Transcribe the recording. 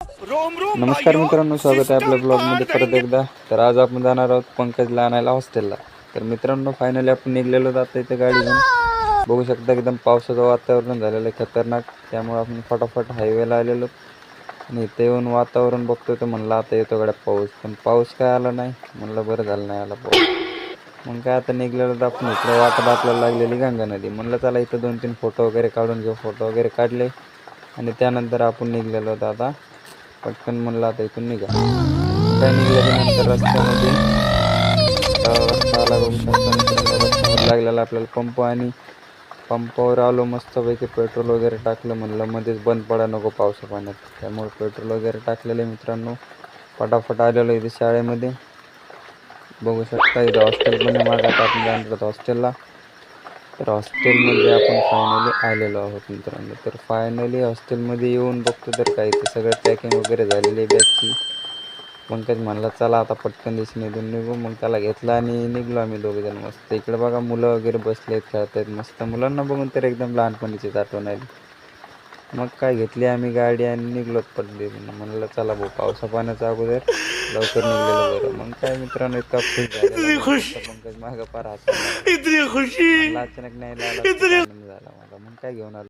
नमस्कार मित्रांनो, स्वागत आहे आपल्या ब्लॉगमध्ये परत एकदा. तर आज आपण जाणार आहोत पंकजला आणायला हॉस्टेलला. तर मित्रांनो, फायनली आपण निघलेलो जातो इथे गाडी घेऊन. बघू शकता एकदम पावसाचं वातावरण झालेलं आहे खतरनाक. त्यामुळे आपण फटाफट हायवेला आलेलो आणि इथे येऊन वातावरण बघतोय तर म्हणलं आता येतो गाड्या पाऊस, पण पाऊस काय आला नाही. म्हणलं बरं झालं नाही आला पाऊस. मग काय आता निघलेलो तर आपण इकडे वाटत आपल्याला लागलेली गंगा नदी. म्हणलं चला इथं 2-3 फोटो वगैरे काढून घेऊ. फोटो वगैरे काढले आणि त्यानंतर आपण निघलेलो होतो आता पटकन. म्हणलं आता इथून निघा. काय निघाल्यानंतर रस्त्यामध्ये रस्ता आला, बघू शकता मित्रांनो. रस्त्यामध्ये लागलेला आपल्याला पंप आणि पंपावर आलो. मस्तपैकी पेट्रोल वगैरे टाकलं. म्हणलं मध्येच बंद पडा नको पावसा पाण्यात, त्यामुळे पेट्रोल वगैरे टाकलेलं आहे मित्रांनो. फटाफट आलेलो इथे शाळेमध्ये. बघू शकता इथं हॉस्टेल पण आहे. मागं आता आपण जाणार आहोत हॉस्टेलला. तर हॉस्टेलमध्ये आपण फायनली आलेलो आहोत मित्रांनो. तर फायनली हॉस्टेलमध्ये येऊन बघतो तर काय इथं सगळं पॅकिंग वगैरे झालेली आहे बॅगची. पंकज म्हणला चला आता पटकन दिशेने इथून निघू. मग त्याला घेतला आणि निघलो आम्ही दोघेजण मस्त. इकडे बघा मुलं वगैरे बसलेत, खेळतायत मस्त. मुलांना बघून तर एकदम लहानपणीचीच आठवण आली. मग काय घेतली आम्ही गाडी आणि निघलोत पडली. म्हणलं चला भाऊ, पावसा पाण्याच्या अगोदर लवकर निघलेलं बरं. मग काय मित्रांनो, इतका खुश झालेला पंकज मागं पार हसायला लागला. अचानक न्यायला आला, खूप आनंद झाला मला. मग काय घेऊन आलो.